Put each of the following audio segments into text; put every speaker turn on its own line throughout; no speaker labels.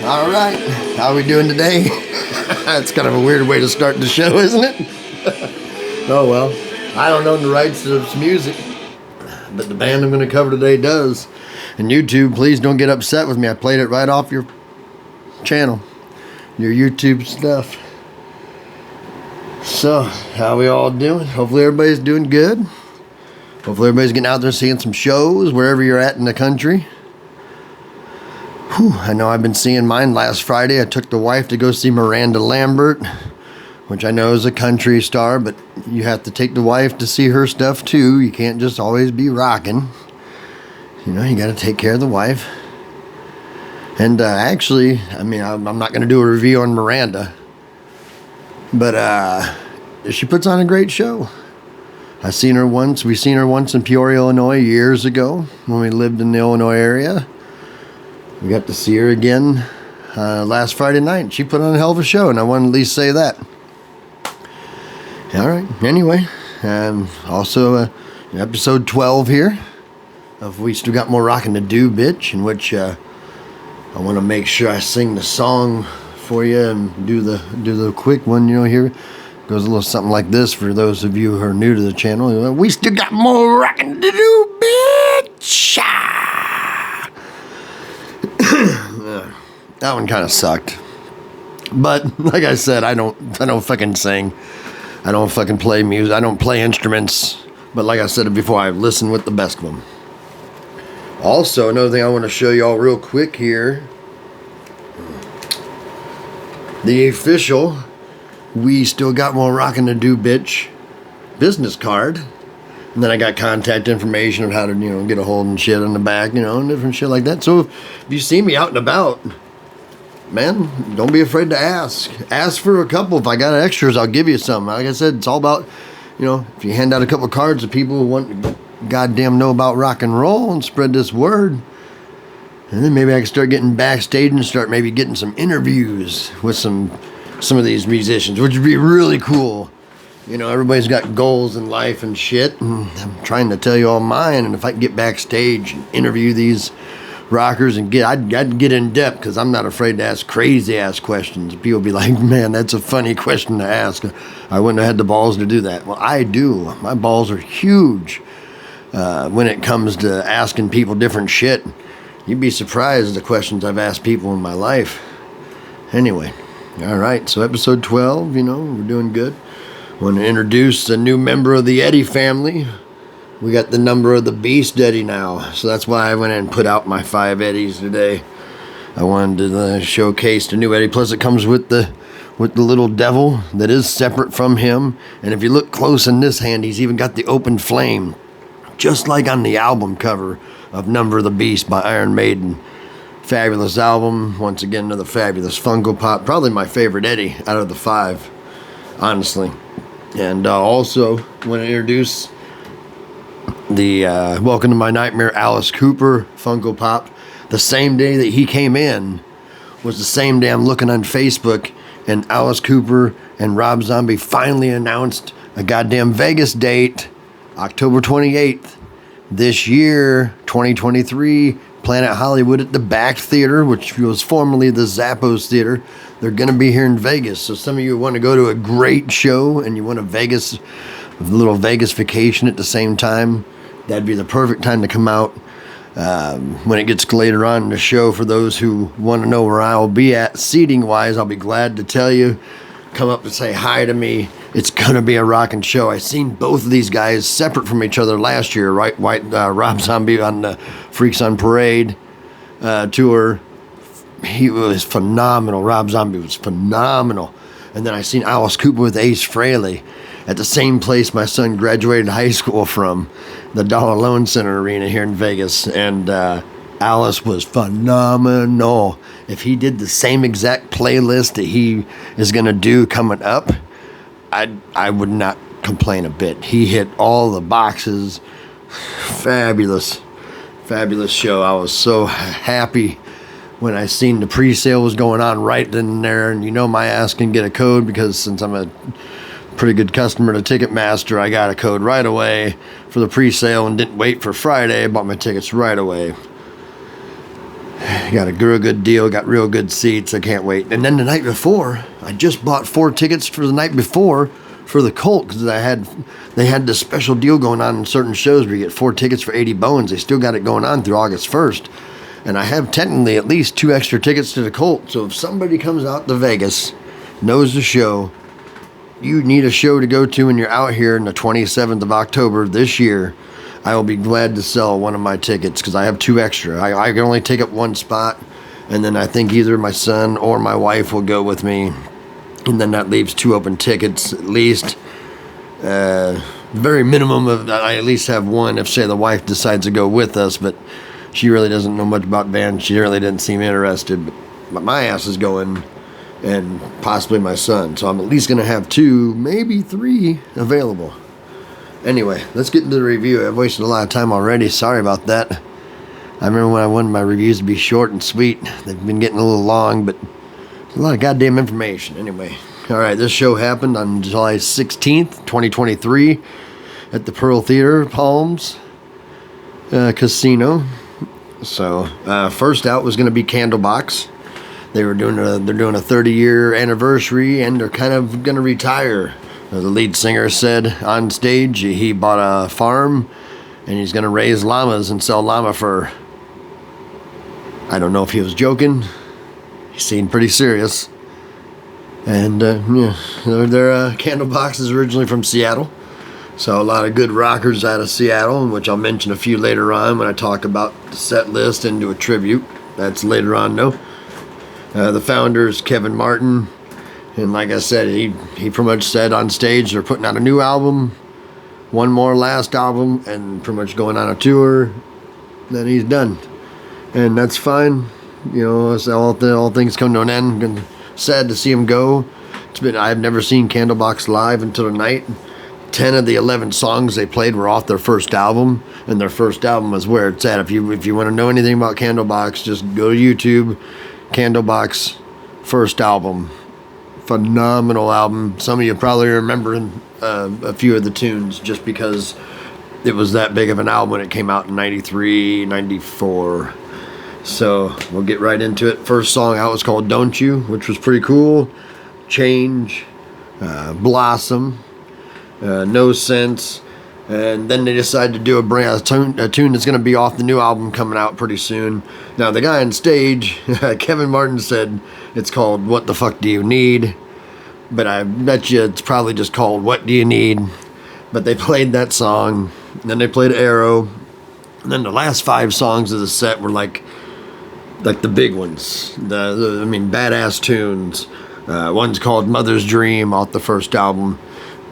All right, how are we doing today? That's kind of a weird way to start the show, isn't it? Oh well, I don't own the rights to this music, but the band I'm going to cover today does. And YouTube, please don't get upset with me. I played it right off your channel, your YouTube stuff. So, how we all doing? Hopefully everybody's doing good. Hopefully everybody's getting out there seeing some shows wherever you're at in the country. Whew, I know I've been seeing mine. Last Friday I took the wife to go see Miranda Lambert, which I know is a country star, but you have to take the wife to see her stuff too. You can't just always be rocking. You know, you got to take care of the wife. And actually, I mean, I'm not going to do a review on Miranda, but she puts on a great show. We seen her once in Peoria, Illinois years ago when we lived in the Illinois area. We got to see her again last Friday night. She put on a hell of a show, and I want to at least say that. All right, anyway, also episode 12 here of We Still Got More Rockin' to Do, Bitch, in which I want to make sure I sing the song for you and do the quick one, you know, here. It goes a little something like this for those of you who are new to the channel. We still got more rockin' to do, bitch! That one kind of sucked. But like I said, I don't fucking sing. I don't fucking play music. I don't play instruments. But like I said before, I listen with the best of them. Also, another thing I want to show y'all real quick here. The official We Still Got More Rockin' to Do, Bitch business card. And then I got contact information of how to, you know, get a hold and shit on the back, you know, and different shit like that. So if you see me out and about, man, don't be afraid to ask. Ask for a couple. If I got extras, I'll give you some. Like I said, it's all about, you know, if you hand out a couple of cards to people who want to goddamn know about rock and roll and spread this word. And then maybe I can start getting backstage and start maybe getting some interviews with some of these musicians, which would be really cool. You know, everybody's got goals in life and shit, and I'm trying to tell you all mine. And if I can get backstage and interview these rockers and I'd get in depth, because I'm not afraid to ask crazy ass questions. People be like, man, that's a funny question to ask. I wouldn't have had the balls to do that. Well, I do. My balls are huge when it comes to asking people different shit. You'd be surprised at the questions I've asked people in my life. Anyway, all right, so episode 12, you know, we're doing good. I want to introduce a new member of the Eddie family. We got the number of the Beast Eddie now, so that's why I went in and put out my 5 Eddies today. I wanted to showcase the new Eddie. Plus, it comes with the little devil that is separate from him. And if you look close in this hand, he's even got the open flame, just like on the album cover of Number of the Beast by Iron Maiden. Fabulous album. Once again, another fabulous Funko Pop. Probably my favorite Eddie out of the 5, honestly. And also want to introduce the Welcome to My Nightmare Alice Cooper Funko Pop. The same day that he came in was the same day I'm looking on Facebook, and Alice Cooper and Rob Zombie finally announced a goddamn Vegas date, October 28th this year, 2023, Planet Hollywood at the Back Theater, which was formerly the Zappos Theater. They're going to be here in Vegas. So some of you want to go to a great show and you want a little Vegas vacation at the same time, that'd be the perfect time to come out. When it gets later on in the show, for those who want to know where I'll be at seating wise, I'll be glad to tell you. Come up and say hi to me. It's going to be a rocking show. I seen both of these guys separate from each other last year, right? Rob Zombie on the Freaks on Parade tour. He was phenomenal. Rob Zombie was phenomenal. And then I seen Alice Cooper with Ace Frehley at the same place my son graduated high school from, the Dollar Loan Center Arena here in Vegas. And Alice was phenomenal. If he did the same exact playlist that he is going to do coming up, I would not complain a bit. He hit all the boxes. Fabulous show. I was so happy when I seen the pre-sale was going on right then and there. And you know my ass can get a code, because since I'm a pretty good customer to Ticketmaster, I got a code right away for the pre-sale and didn't wait for Friday. I bought my tickets right away. Got a real good deal, got real good seats. I can't wait. And then the night before, I just bought 4 tickets for the night before for the Colt, because they had this special deal going on in certain shows where you get 4 tickets for 80 bones. They still got it going on through August 1st. And I have technically at least 2 extra tickets to the Colt. So if somebody comes out to Vegas, knows the show, you need a show to go to and you're out here on the 27th of October this year, I will be glad to sell one of my tickets, because I have 2 extra. I can only take up 1 spot, and then I think either my son or my wife will go with me, and then that leaves 2 open tickets at least. Very minimum of I at least have 1 if, say, the wife decides to go with us, but she really doesn't know much about bands. She really didn't seem interested, but my ass is going, and possibly my son. So I'm at least going to have 2, maybe 3 available. Anyway, let's get into the review. I've wasted a lot of time already. Sorry about that. I remember when I wanted my reviews to be short and sweet. They've been getting a little long, but it's a lot of goddamn information. Anyway, all right, this show happened on July 16th, 2023 at the Pearl Theater, Palms Casino. So, first out was going to be Candlebox. They're doing a 30-year anniversary, and they're kind of going to retire. The lead singer said on stage he bought a farm and he's going to raise llamas and sell llama fur. I don't know if he was joking. He seemed pretty serious. And yeah, their Candlebox is originally from Seattle. So a lot of good rockers out of Seattle, which I'll mention a few later on when I talk about the set list and do a tribute. That's later on, though. The founder is Kevin Martin. And like I said, he pretty much said on stage they're putting out a new album, 1 more last album, and pretty much going on a tour. Then he's done. And that's fine. You know, it's all things come to an end. And sad to see him go. I've never seen Candlebox live until tonight. 10 of the 11 songs they played were off their first album, and their first album is where it's at. If you want to know anything about Candlebox, just go to YouTube. Candlebox first album. Phenomenal album. Some of you probably remember a few of the tunes just because it was that big of an album when it came out in 93, 94. So we'll get right into it. First song out was called Don't You, which was pretty cool. Change, Blossom, No Sense, and then they decided to do a tune that's going to be off the new album coming out pretty soon. Now the guy on stage, Kevin Martin, said it's called What the Fuck Do You Need? But I bet you it's probably just called What Do You Need? But they played that song, and then they played Arrow, and then the last 5 songs of the set were like the big ones. Badass tunes. One's called Mother's Dream off the first album,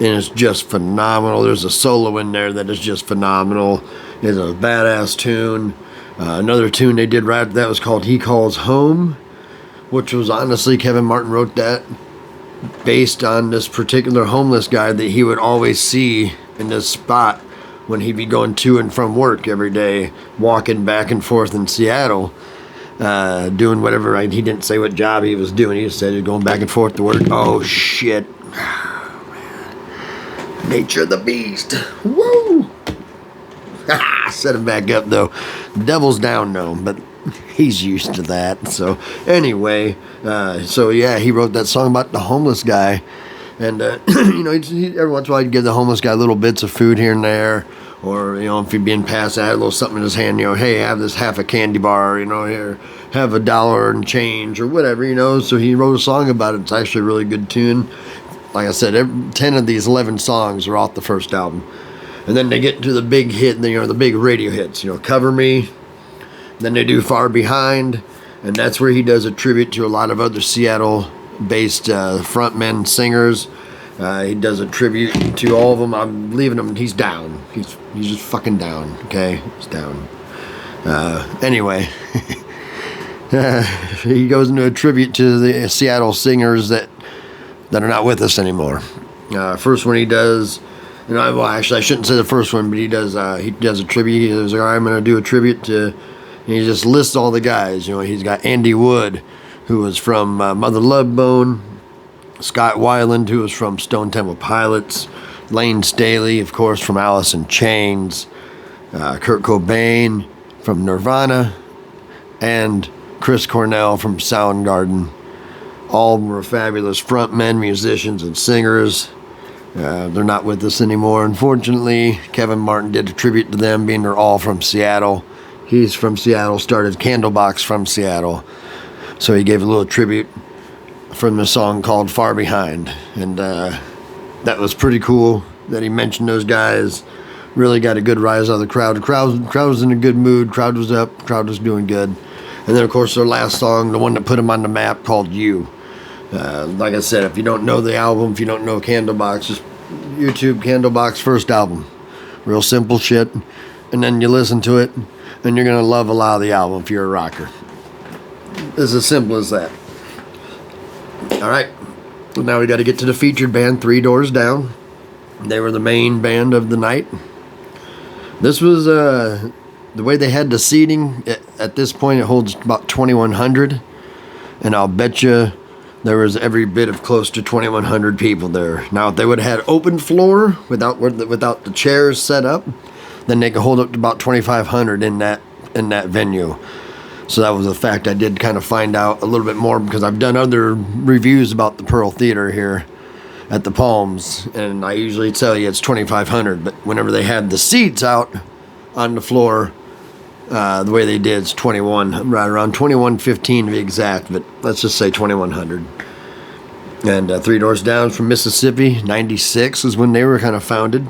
and it's just phenomenal. There's a solo in there that is just phenomenal. It's a badass tune. Another tune they did right after that was called He Calls Home, which was honestly, Kevin Martin wrote that based on this particular homeless guy that he would always see in this spot when he'd be going to and from work every day, walking back and forth in Seattle, doing whatever. He didn't say what job he was doing. He just said he was going back and forth to work. Oh, shit. Nature of the beast. Woo! Set him back up, though. Devil's down, though, but he's used to that. So, anyway, he wrote that song about the homeless guy. And, every once in a while he'd give the homeless guy little bits of food here and there. Or, if he'd been passed, I had a little something in his hand, hey, have this half a candy bar, here, have $1 and change, or whatever, So he wrote a song about it. It's actually a really good tune. Like I said, 10 of these 11 songs are off the first album. And then they get to the big hit, the big radio hits, Cover Me. Then they do Far Behind. And that's where he does a tribute to a lot of other Seattle-based frontmen, singers. He does a tribute to all of them. I'm leaving him. He's down. He's just fucking down. Okay, he's down. Anyway, he goes into a tribute to the Seattle singers that are not with us anymore. First one he does. Actually, I shouldn't say the first one, but he does a tribute. He says, I'm going to do a tribute to. And he just lists all the guys. He's got Andy Wood, who was from Mother Love Bone. Scott Weiland, who was from Stone Temple Pilots, Lane Staley, of course, from Alice in Chains, Kurt Cobain from Nirvana, and Chris Cornell from Soundgarden. All were fabulous frontmen, musicians, and singers. They're not with us anymore, unfortunately. Kevin Martin did a tribute to them, being they're all from Seattle. He's from Seattle, started Candlebox from Seattle. So he gave a little tribute from the song called Far Behind. And that was pretty cool that he mentioned those guys. Really got a good rise out of the crowd. The crowd was in a good mood. Crowd was up. Crowd was doing good. And then, of course, their last song, the one that put them on the map, called You. Like I said, if you don't know the album, if you don't know Candlebox, just YouTube Candlebox first album. Real simple shit. And then you listen to it, and you're going to love a lot of the album if you're a rocker. It's as simple as that. All right. Well, now we got to get to the featured band, Three Doors Down. They were the main band of the night. This was the way they had the seating. At this point, it holds about 2,100. And I'll bet you there was every bit of close to 2,100 people there. Now, if they would have had open floor without the chairs set up, then they could hold up to about 2,500 in that venue. So that was a fact I did kind of find out a little bit more, because I've done other reviews about the Pearl Theater here at the Palms, and I usually tell you it's 2,500, but whenever they had the seats out on the floor, the way they did, it's 21, right around 2115 to be exact, but let's just say 2,100. And Three Doors Down from Mississippi, 96 is when they were kind of founded.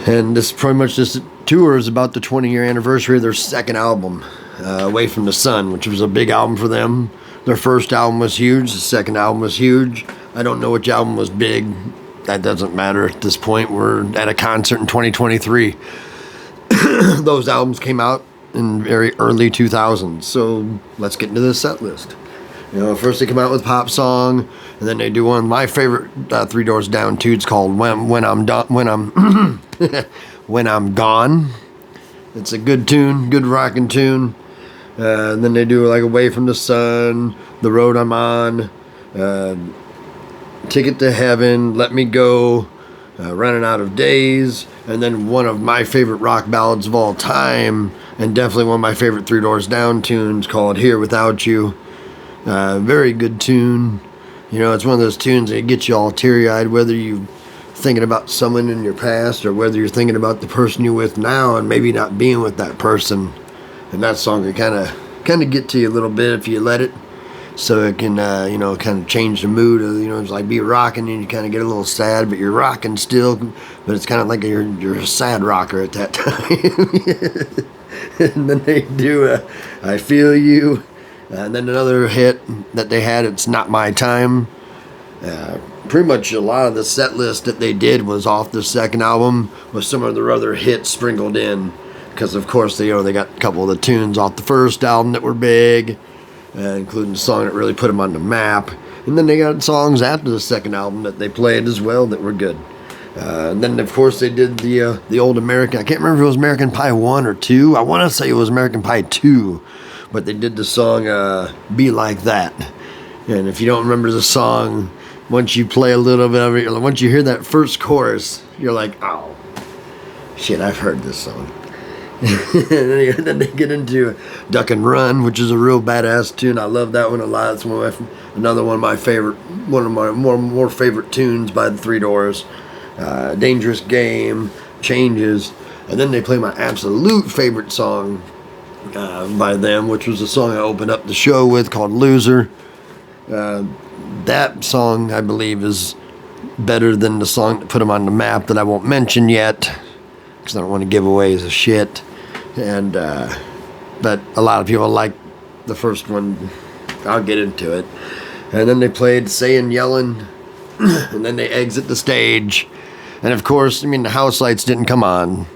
And this pretty much this tour is about the 20-year anniversary of their second album, Away from the Sun, which was a big album for them. Their first album was huge. The second album was huge. I don't know which album was big. That doesn't matter at this point. We're at a concert in 2023. Those albums came out in very early 2000s. So let's get into the set list. First they come out with Pop Song, and then they do one of my favorite Three Doors Down tunes called When I'm When I'm Gone. It's a good tune, good rocking tune. And then they do like Away from the Sun, The Road I'm On, Ticket to Heaven, Let Me Go, Running Out of Days, and then one of my favorite rock ballads of all time, and definitely one of my favorite Three Doors Down tunes called Here Without You. Very good tune. It's one of those tunes that gets you all teary-eyed, whether you're thinking about someone in your past or whether you're thinking about the person you're with now and maybe not being with that person. And that song can kind of get to you a little bit if you let it, so it can kind of change the mood. It's like be rocking and you kind of get a little sad, but you're rocking still. But it's kind of like you're a sad rocker at that time. And then they do I Feel You, and then another hit that they had, It's Not My Time. Pretty much a lot of the set list that they did was off the second album, with some of their other hits sprinkled in. Because of course they got a couple of the tunes off the first album that were big, including the song that really put them on the map. And then they got songs after the second album that they played as well that were good. And then of course they did the old American. I can't remember if it was American Pie 1 or 2. I want to say it was American Pie 2, but they did the song Be Like That. And if you don't remember the song, once you play a little bit of it, once you hear that first chorus, you're like, oh shit, I've heard this song. And then they get into Duck and Run, which is a real badass tune. I love that one a lot. It's another one of my favorite, one of my more favorite tunes by the Three Doors. Dangerous Game, Changes, and then they play my absolute favorite song by them, which was the song I opened up the show with, called Loser. That song, I believe, is better than the song that put them on the map that I won't mention yet, because I don't want to give away the shit. And but a lot of people like the first one. I'll get into it. And then they played Sayin' Yellin', and then they exit the stage. And of course, the house lights didn't come on.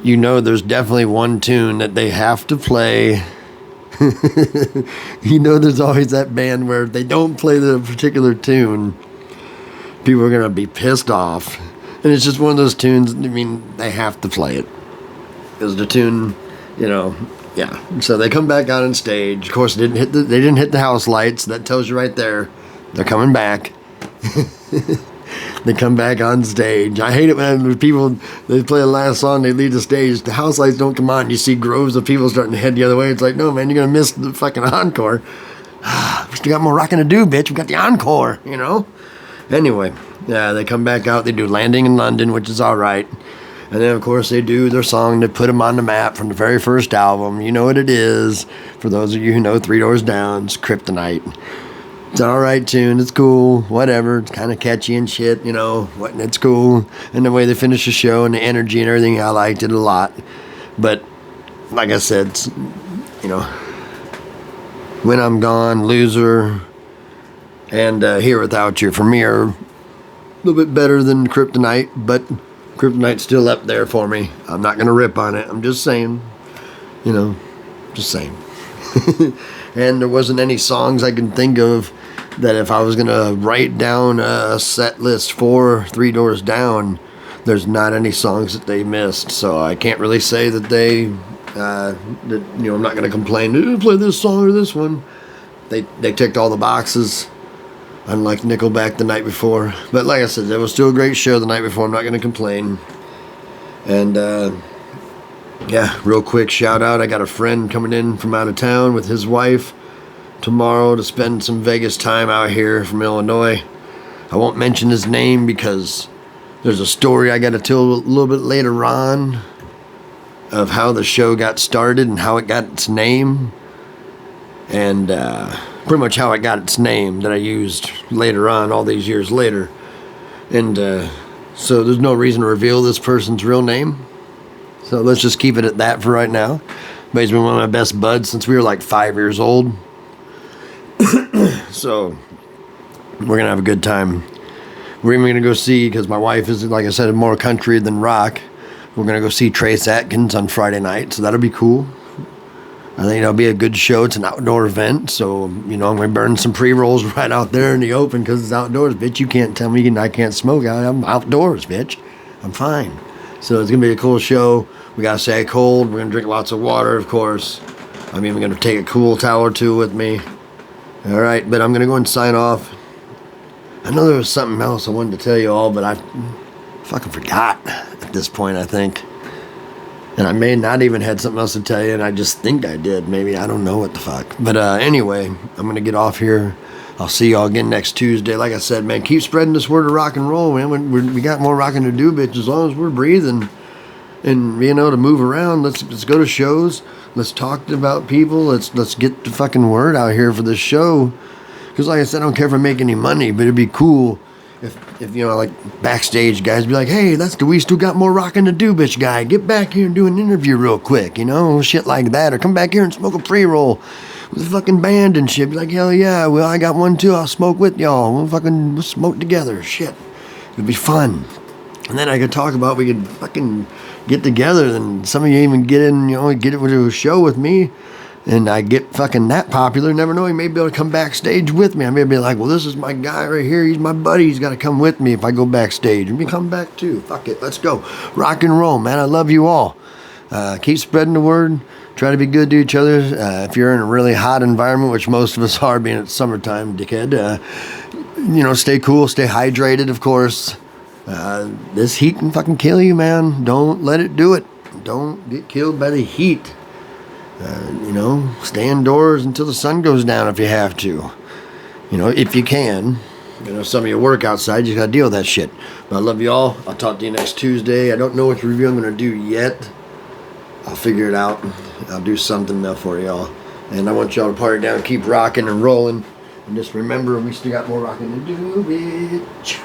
There's definitely one tune that they have to play. There's always that band where if they don't play the particular tune, people are going to be pissed off. And it's just one of those tunes, they have to play it. Because the tune, yeah. So they come back out on stage. Of course, they didn't hit the house lights. That tells you right there, they're coming back. They come back on stage. I hate it when people, they play the last song, they leave the stage, the house lights don't come on, you see groves of people starting to head the other way. It's like, no, man, you're going to miss the fucking encore. We still got more rocking to do, bitch. We got the encore, you know? Anyway, yeah, they come back out, they do Landing in London, which is all right. And then, of course, they do their song that put them on the map from the very first album. You know what it is. For those of you who know Three Doors Down, it's Kryptonite. It's an all right tune. It's cool. Whatever. It's kind of catchy and shit, you know. It's cool. And the way they finish the show and the energy and everything, I liked it a lot. But, like I said, it's, you know, When I'm Gone, Loser, and Here Without You, for me, are a little bit better than Kryptonite, but Kryptonite's still up there for me. I'm not going to rip on it. I'm just saying, you know, just saying. And there wasn't any songs I can think of that if I was going to write down a set list for Three Doors Down, there's not any songs that they missed. So I can't really say that they, that, you know, I'm not going to complain, play this song or this one. They ticked all the boxes. Unlike Nickelback the night before. But like I said, it was still a great show the night before. I'm not going to complain. And, yeah, real quick shout out. I got a friend coming in from out of town with his wife tomorrow to spend some Vegas time out here from Illinois. I won't mention his name because there's a story I got to tell a little bit later on of how the show got started and how it got its name. And, pretty much how it got its name that I used later on, all these years later. And so there's no reason to reveal this person's real name. So let's just keep it at that for right now. But he's been one of my best buds since we were like 5 years old. So we're going to have a good time. We're even going to go see, because my wife is, like I said, more country than rock. We're going to go see Trace Atkins on Friday night. So that'll be cool. I think it'll be a good show. It's an outdoor event, so, you know, I'm going to burn some pre-rolls right out there in the open because it's outdoors, bitch. You can't tell me I can't smoke. I'm outdoors, bitch. I'm fine. So it's going to be a cool show. We got to stay cold. We're going to drink lots of water, of course. I'm even going to take a cool towel or two with me. All right, but I'm going to go and sign off. I know there was something else I wanted to tell you all, but I fucking forgot at this point, I think. And I may not even had something else to tell you, and I just think I did. Maybe, I don't know what the fuck. But anyway, I'm going to get off here. I'll see y'all again next Tuesday. Like I said, man, keep spreading this word of rock and roll, man. We got more rocking to do, bitch. As long as we're breathing and being able to move around, let's go to shows. Let's talk about people. Let's get the fucking word out here for this show. Because like I said, I don't care if I make any money, but it'd be cool if you know, like backstage guys be like, hey, we still got more rocking to do, bitch guy. Get back here and do an interview real quick, you know, shit like that. Or come back here and smoke a pre-roll with a fucking band and shit. Be like, hell yeah, well, I got one too. I'll smoke with y'all. We'll smoke together. Shit. It'd be fun. And then I could talk about, we could fucking get together, and some of you even get in, you know, get it to a show with me. And I get fucking that popular, never know, he may be able to come backstage with me. I may be like, well, this is my guy right here. He's my buddy. He's got to come with me if I go backstage. And me come back too. Fuck it. Let's go. Rock and roll, man. I love you all. Keep spreading the word. Try to be good to each other. If you're in a really hot environment, which most of us are being it's summertime, dickhead, you know, stay cool. Stay hydrated, of course. This heat can fucking kill you, man. Don't let it do it. Don't get killed by the heat. You know, stay indoors until the sun goes down if you have to. You know, if you can. You know, some of you work outside, you just gotta deal with that shit. But I love you all. I'll talk to you next Tuesday. I don't know which review I'm gonna do yet. I'll figure it out. I'll do something for y'all. And I want y'all to party down, keep rocking and rolling. And just remember, we still got more rocking to do, bitch.